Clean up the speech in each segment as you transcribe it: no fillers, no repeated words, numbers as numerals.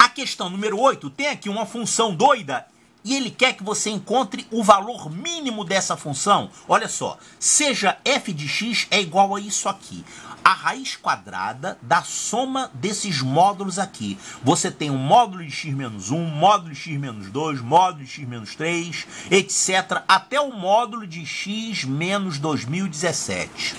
A questão número 8 tem aqui uma função doida e ele quer que você encontre o valor mínimo dessa função. Olha só, seja f de x é igual a isso aqui. A raiz quadrada da soma desses módulos aqui. Você tem um módulo de x menos 1, módulo de x menos 2, módulo de x menos 3, etc. Até o módulo de x menos 2017.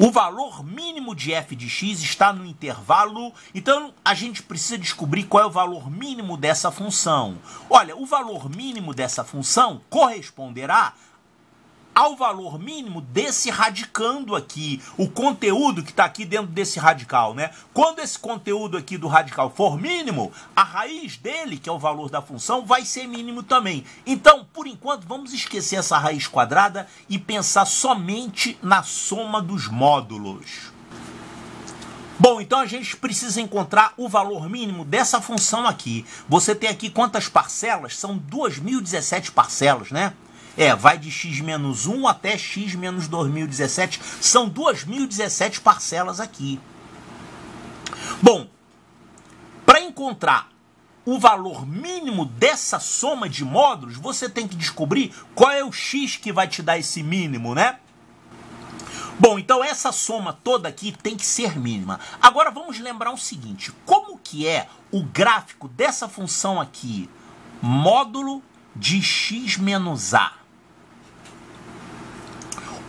O valor mínimo de f de x está no intervalo, então a gente precisa descobrir qual é o valor mínimo dessa função. Olha, o valor mínimo dessa função corresponderá ao valor mínimo desse radicando aqui, o conteúdo que está aqui dentro desse radical, né? Quando esse conteúdo aqui do radical for mínimo, a raiz dele, que é o valor da função, vai ser mínimo também. Então, por enquanto, vamos esquecer essa raiz quadrada e pensar somente na soma dos módulos. Bom, então a gente precisa encontrar o valor mínimo dessa função aqui. Você tem aqui quantas parcelas? São 2017 parcelas, né? Vai de x menos 1 até x menos 2017. São 2017 parcelas aqui. Bom, para encontrar o valor mínimo dessa soma de módulos, você tem que descobrir qual é o x que vai te dar esse mínimo, né? Bom, então essa soma toda aqui tem que ser mínima. Agora vamos lembrar o seguinte, como que é o gráfico dessa função aqui? Módulo de x menos a.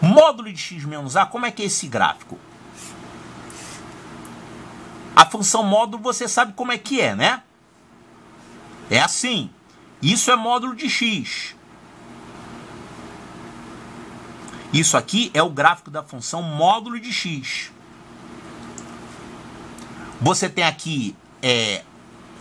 Módulo de x menos a, como é que é esse gráfico? A função módulo você sabe como é que é, né? É assim. Isso é módulo de x. Isso aqui é o gráfico da função módulo de x. Você tem aqui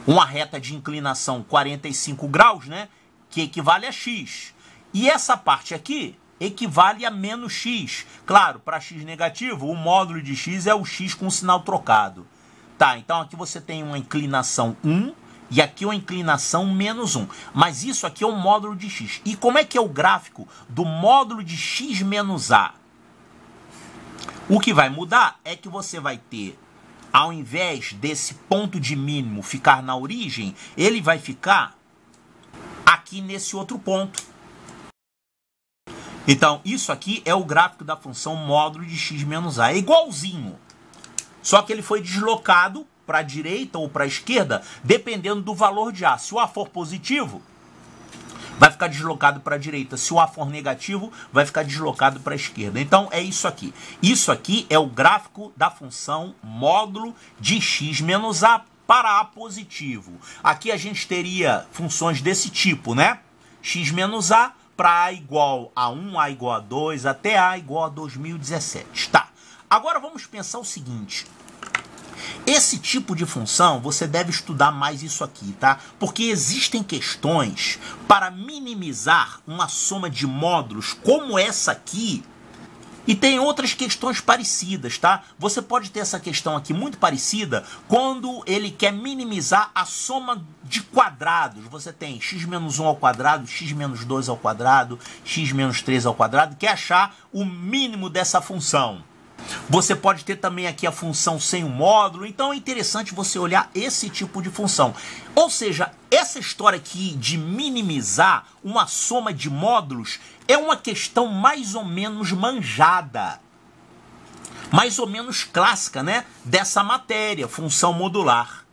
uma reta de inclinação 45 graus, né? Que equivale a x. E essa parte aqui equivale a menos x. Claro, para x negativo, o módulo de x é o x com o sinal trocado. Tá, então aqui você tem uma inclinação 1 e aqui uma inclinação menos 1. Mas isso aqui é o módulo de x. E como é que é o gráfico do módulo de x menos a? O que vai mudar é que você vai ter, ao invés desse ponto de mínimo ficar na origem, ele vai ficar aqui nesse outro ponto. Então, isso aqui é o gráfico da função módulo de x menos a. É igualzinho. Só que ele foi deslocado para a direita ou para a esquerda, dependendo do valor de a. Se o a for positivo, vai ficar deslocado para a direita. Se o a for negativo, vai ficar deslocado para a esquerda. Então, é isso aqui. Isso aqui é o gráfico da função módulo de x menos a para a positivo. Aqui a gente teria funções desse tipo, né? X menos a para a igual a 1, a igual a 2, até a igual a 2017. Tá. Agora vamos pensar o seguinte. Esse tipo de função, você deve estudar mais isso aqui, tá? Porque existem questões para minimizar uma soma de módulos como essa aqui. E tem outras questões parecidas, tá? Você pode ter essa questão aqui muito parecida quando ele quer minimizar a soma de quadrados. Você tem x menos 1 ao quadrado, x menos 2 ao quadrado, x menos 3 ao quadrado, quer achar o mínimo dessa função. Você pode ter também aqui a função sem o módulo, então é interessante você olhar esse tipo de função. Ou seja, essa história aqui de minimizar uma soma de módulos é uma questão mais ou menos manjada, mais ou menos clássica, né, dessa matéria, função modular.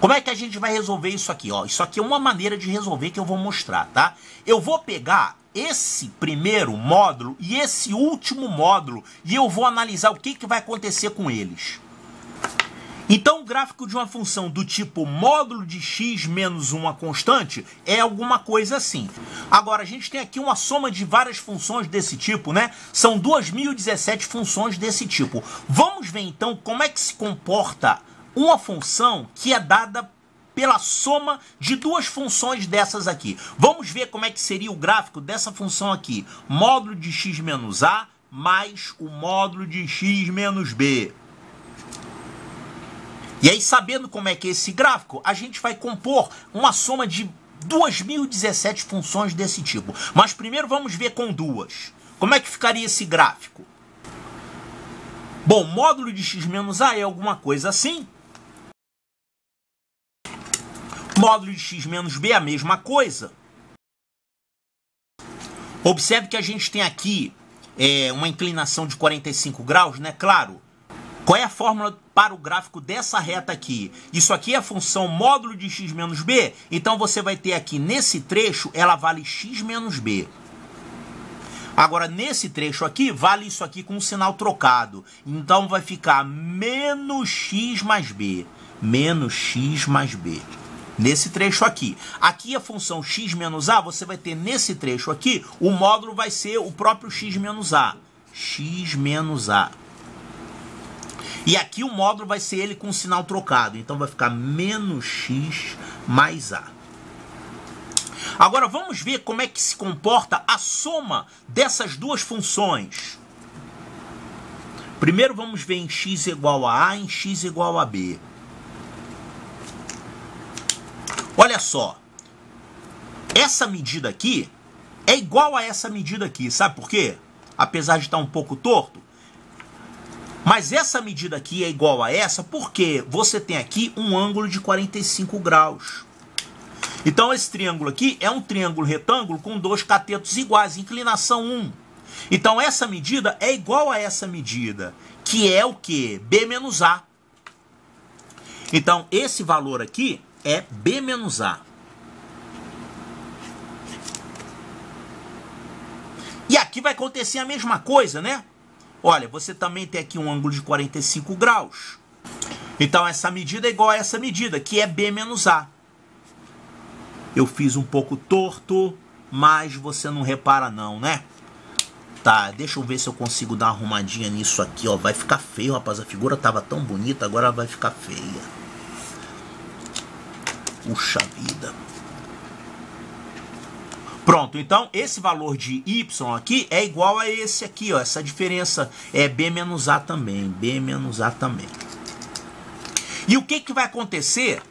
Como é que a gente vai resolver isso aqui? Ó, isso aqui é uma maneira de resolver que eu vou mostrar, tá? Eu vou pegar esse primeiro módulo e esse último módulo e eu vou analisar o que vai acontecer com eles. Então, o gráfico de uma função do tipo módulo de x menos uma constante é alguma coisa assim. Agora, a gente tem aqui uma soma de várias funções desse tipo, né? São 2017 funções desse tipo. Vamos ver, então, como é que se comporta uma função que é dada pela soma de duas funções dessas aqui. Vamos ver como é que seria o gráfico dessa função aqui. Módulo de x menos a mais o módulo de x menos b. E aí, sabendo como é que é esse gráfico, a gente vai compor uma soma de 2017 funções desse tipo. Mas primeiro vamos ver com duas. Como é que ficaria esse gráfico? Bom, módulo de x menos a é alguma coisa assim. Módulo de x menos b é a mesma coisa. Observe que a gente tem aqui uma inclinação de 45 graus, né? Claro. Qual é a fórmula para o gráfico dessa reta aqui? Isso aqui é a função módulo de x menos b. Então você vai ter aqui nesse trecho, ela vale x menos b. Agora, nesse trecho aqui, vale isso aqui com um sinal trocado. Então vai ficar menos x mais b. Menos x mais b. Nesse trecho aqui. Aqui a função x menos a, você vai ter nesse trecho aqui, o módulo vai ser o próprio x menos a. X menos a. E aqui o módulo vai ser ele com um sinal trocado. Então vai ficar menos x mais a. Agora vamos ver como é que se comporta a soma dessas duas funções. Primeiro vamos ver em x igual a em x igual a b. Olha só. Essa medida aqui é igual a essa medida aqui. Sabe por quê? Apesar de estar um pouco torto. Mas essa medida aqui é igual a essa porque você tem aqui um ângulo de 45 graus. Então esse triângulo aqui é um triângulo retângulo com dois catetos iguais, inclinação 1. Então essa medida é igual a essa medida, que é o quê? B menos A. Então esse valor aqui é B menos A. E aqui vai acontecer a mesma coisa, né? Olha, você também tem aqui um ângulo de 45 graus. Então, essa medida é igual a essa medida, que é B menos A. Eu fiz um pouco torto, mas você não repara não, né? Tá, deixa eu ver se eu consigo dar uma arrumadinha nisso aqui, ó. Vai ficar feio, rapaz. A figura tava tão bonita, agora vai ficar feia. Puxa vida. Pronto, então esse valor de y aqui é igual a esse aqui, ó. Essa diferença é B menos A também. B menos A também. E o que vai acontecer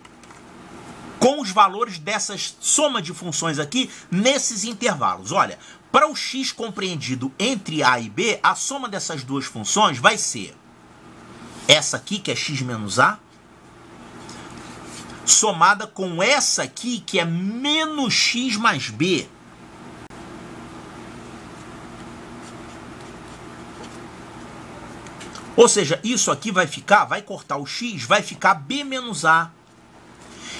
com os valores dessas soma de funções aqui nesses intervalos? Olha, para o x compreendido entre A e B, a soma dessas duas funções vai ser essa aqui, que é x menos A, somada com essa aqui, que é menos x mais B. Ou seja, isso aqui vai cortar o x, vai ficar B menos A.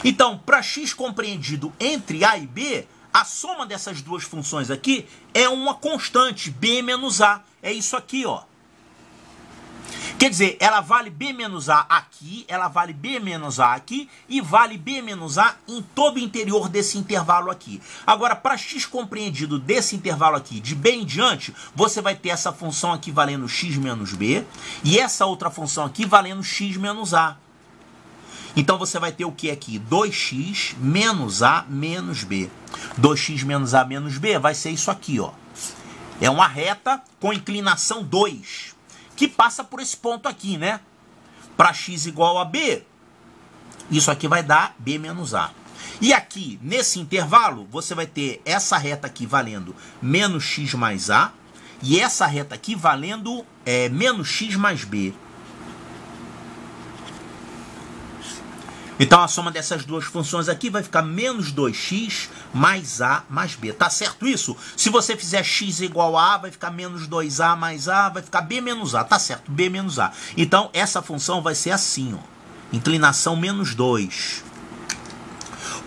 Então, para x compreendido entre A e B, a soma dessas duas funções aqui é uma constante, B menos A. É isso aqui, ó. Quer dizer, ela vale B menos A aqui, ela vale B menos A aqui e vale B menos A em todo o interior desse intervalo aqui. Agora, para x compreendido desse intervalo aqui, de B em diante, você vai ter essa função aqui valendo x menos B e essa outra função aqui valendo x menos A. Então, você vai ter o que aqui? 2x menos A menos B. 2x menos A menos B vai ser isso aqui, ó. É uma reta com inclinação 2. Que passa por esse ponto aqui, né? Para x igual a b, isso aqui vai dar b menos a. E aqui, nesse intervalo, você vai ter essa reta aqui valendo menos x mais a, e essa reta aqui valendo menos x mais b. Então, a soma dessas duas funções aqui vai ficar menos 2x mais a mais b. Tá certo isso? Se você fizer x igual a, vai ficar menos 2a mais a, vai ficar b menos a. Tá certo? B menos a. Então, essa função vai ser assim, ó. Inclinação menos 2.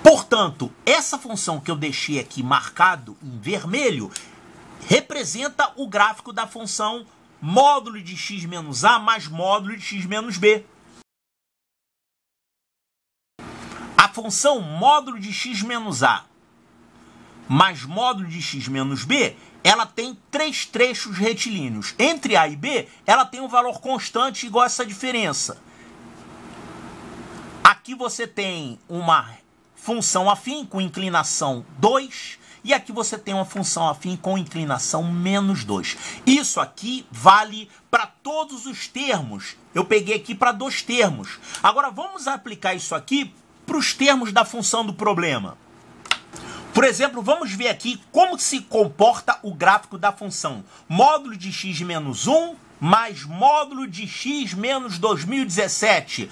Portanto, essa função que eu deixei aqui marcado em vermelho representa o gráfico da função módulo de x menos a mais módulo de x menos b. A função módulo de x menos a mais módulo de x menos b, ela tem três trechos retilíneos. Entre A e B, ela tem um valor constante igual a essa diferença. Aqui você tem uma função afim com inclinação 2 e aqui você tem uma função afim com inclinação menos 2. Isso aqui vale para todos os termos. Eu peguei aqui para 2 termos. Agora vamos aplicar isso aqui para os termos da função do problema. Por exemplo, vamos ver aqui como se comporta o gráfico da função módulo de x menos 1 mais módulo de x menos 2017.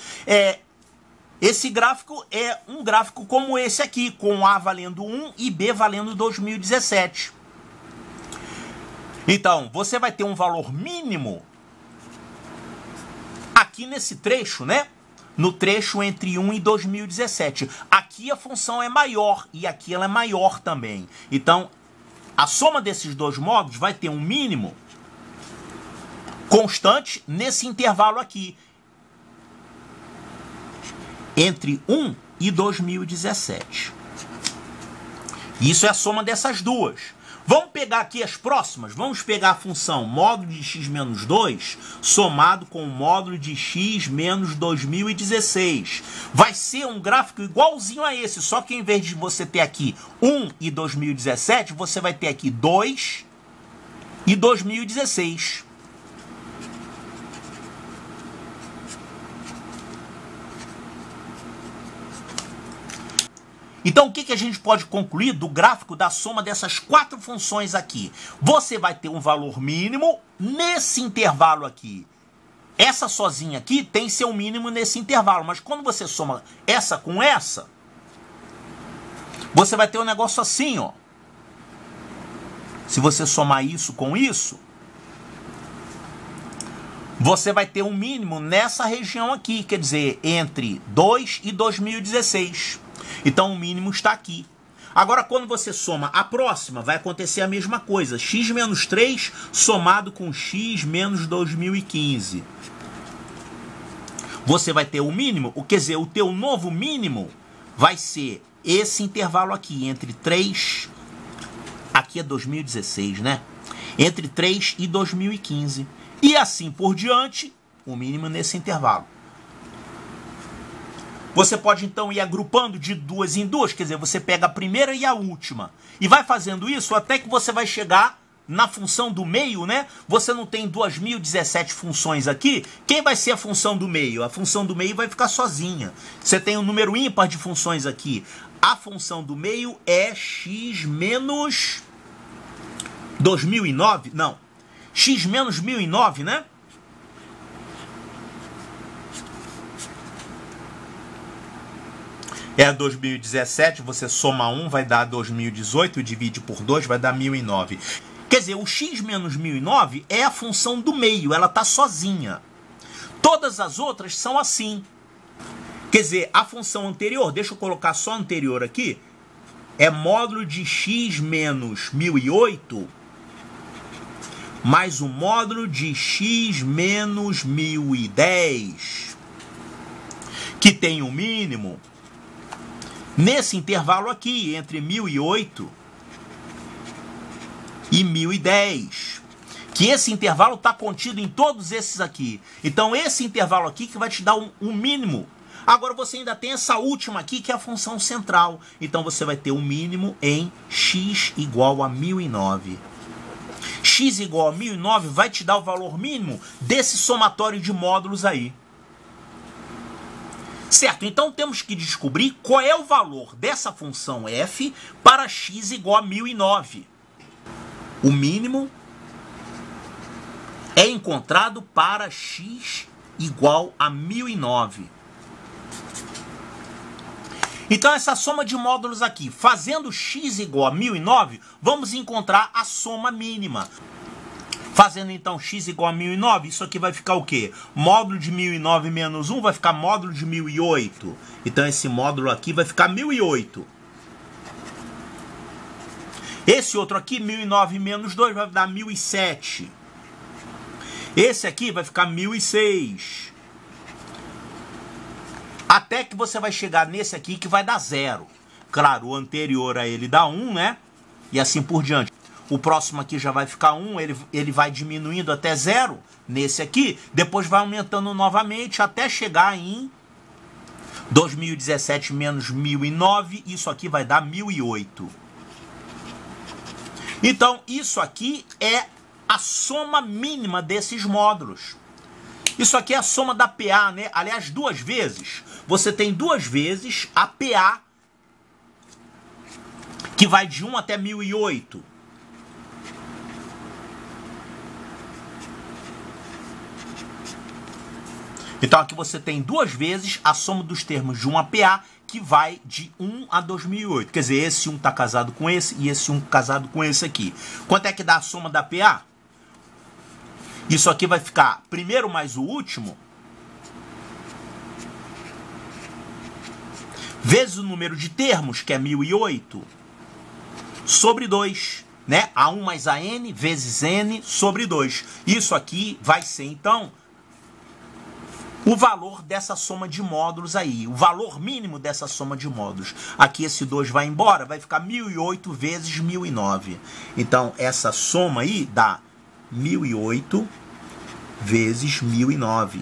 esse gráfico é um gráfico como esse aqui, com A valendo 1 e B valendo 2017. Então, você vai ter um valor mínimo aqui nesse trecho, né? No trecho entre 1 e 2017. Aqui a função é maior e aqui ela é maior também. Então, a soma desses dois módulos vai ter um mínimo constante nesse intervalo aqui, entre 1 e 2017. Isso é a soma dessas duas. Vamos pegar aqui as próximas. Vamos pegar a função módulo de x menos 2 somado com o módulo de x menos 2016. Vai ser um gráfico igualzinho a esse, só que em vez de você ter aqui 1 e 2017, você vai ter aqui 2 e 2016. Então, o que a gente pode concluir do gráfico da soma dessas quatro funções aqui? Você vai ter um valor mínimo nesse intervalo aqui. Essa sozinha aqui tem seu mínimo nesse intervalo, mas quando você soma essa com essa, você vai ter um negócio assim, ó. Se você somar isso com isso, você vai ter um mínimo nessa região aqui, quer dizer, entre 2 e 2016. Então, o mínimo está aqui. Agora, quando você soma a próxima, vai acontecer a mesma coisa. X menos 3 somado com x menos 2015. Você vai ter o mínimo, quer dizer, o teu novo mínimo vai ser esse intervalo aqui, entre 3... Aqui é 2016, né? Entre 3 e 2015. E assim por diante, o mínimo nesse intervalo. Você pode, então, ir agrupando de duas em duas, quer dizer, você pega a primeira e a última. E vai fazendo isso até que você vai chegar na função do meio, né? Você não tem 2017 funções aqui. Quem vai ser a função do meio? A função do meio vai ficar sozinha. Você tem um número ímpar de funções aqui. A função do meio é x menos 2009? Não. X menos 1009, né? É 2017, você soma 1, vai dar 2018, divide por 2, vai dar 1009. Quer dizer, o x menos 1009 é a função do meio, ela está sozinha. Todas as outras são assim. Quer dizer, a função anterior, deixa eu colocar só a anterior aqui, é módulo de x menos 1008 mais o módulo de x menos 1010, que tem um mínimo nesse intervalo aqui, entre 1008 e 1010. Que esse intervalo está contido em todos esses aqui. Então, esse intervalo aqui que vai te dar um mínimo. Agora, você ainda tem essa última aqui, que é a função central. Então, você vai ter um mínimo em x igual a 1009. X igual a 1009 vai te dar o valor mínimo desse somatório de módulos aí. Certo, então temos que descobrir qual é o valor dessa função f para x igual a 1009. O mínimo é encontrado para x igual a 1009. Então, essa soma de módulos aqui, fazendo x igual a 1009, vamos encontrar a soma mínima. Fazendo, então, x igual a 1009, isso aqui vai ficar o quê? Módulo de 1009 menos 1 vai ficar módulo de 1008. Então, esse módulo aqui vai ficar 1008. Esse outro aqui, 1009 menos 2, vai dar 1007. Esse aqui vai ficar 1006. Até que você vai chegar nesse aqui que vai dar 0. Claro, o anterior a ele dá 1, né? E assim por diante. O próximo aqui já vai ficar 1, ele vai diminuindo até 0 nesse aqui. Depois vai aumentando novamente até chegar em 2017 menos 1009. Isso aqui vai dar 1008. Então, isso aqui é a soma mínima desses módulos. Isso aqui é a soma da PA, né? Aliás, duas vezes. Você tem duas vezes a PA, que vai de 1 até 1008. Então aqui você tem duas vezes a soma dos termos de um APA, que vai de 1 a 2008. Quer dizer, esse 1 está casado com esse e esse 1 casado com esse aqui. Quanto é que dá a soma da APA? Isso aqui vai ficar primeiro mais o último, vezes o número de termos, que é 1008, sobre 2. Né? A1 mais a n vezes n sobre 2. Isso aqui vai ser, então, o valor dessa soma de módulos aí. O valor mínimo dessa soma de módulos. Aqui esse 2 vai embora, vai ficar 1008 vezes 1009. Então, essa soma aí dá 1008 vezes 1009.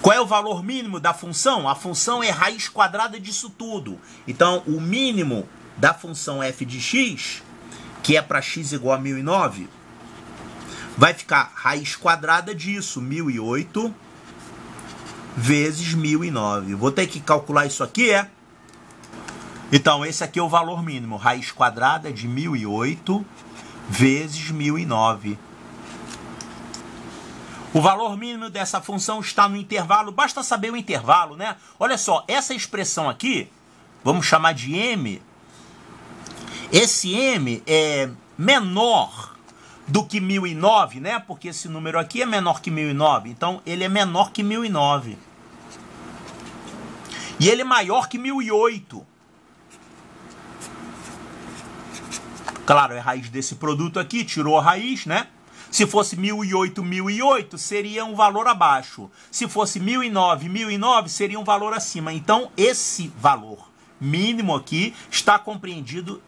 Qual é o valor mínimo da função? A função é raiz quadrada disso tudo. Então, o mínimo da função f de x, que é para x igual a 1009, vai ficar raiz quadrada disso, 1008 vezes 1009. Vou ter que calcular isso aqui, é? Então, esse aqui é o valor mínimo, raiz quadrada de 1008 vezes 1009. O valor mínimo dessa função está no intervalo, basta saber o intervalo, né? Olha só, essa expressão aqui, vamos chamar de m. Esse m é menor do que 1009, né? Porque esse número aqui é menor que 1009, então ele é menor que 1009. E ele é maior que 1008. Claro, é a raiz desse produto aqui, tirou a raiz, né? Se fosse 1008, 1008, seria um valor abaixo. Se fosse 1009, 1009, seria um valor acima. Então, esse valor mínimo aqui está compreendido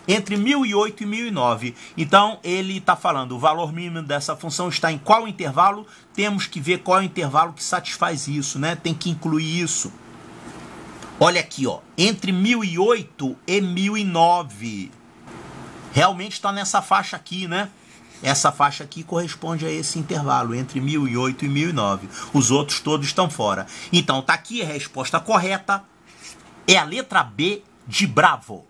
entre 1008 e 1009. Então, ele está falando, o valor mínimo dessa função está em qual intervalo? Temos que ver qual é o intervalo que satisfaz isso, né? Tem que incluir isso. Olha aqui, ó, entre 1008 e 1009. Realmente está nessa faixa aqui, né? Essa faixa aqui corresponde a esse intervalo, entre 1008 e 1009. Os outros todos estão fora. Então, tá aqui a resposta correta. É a letra B de Bravo.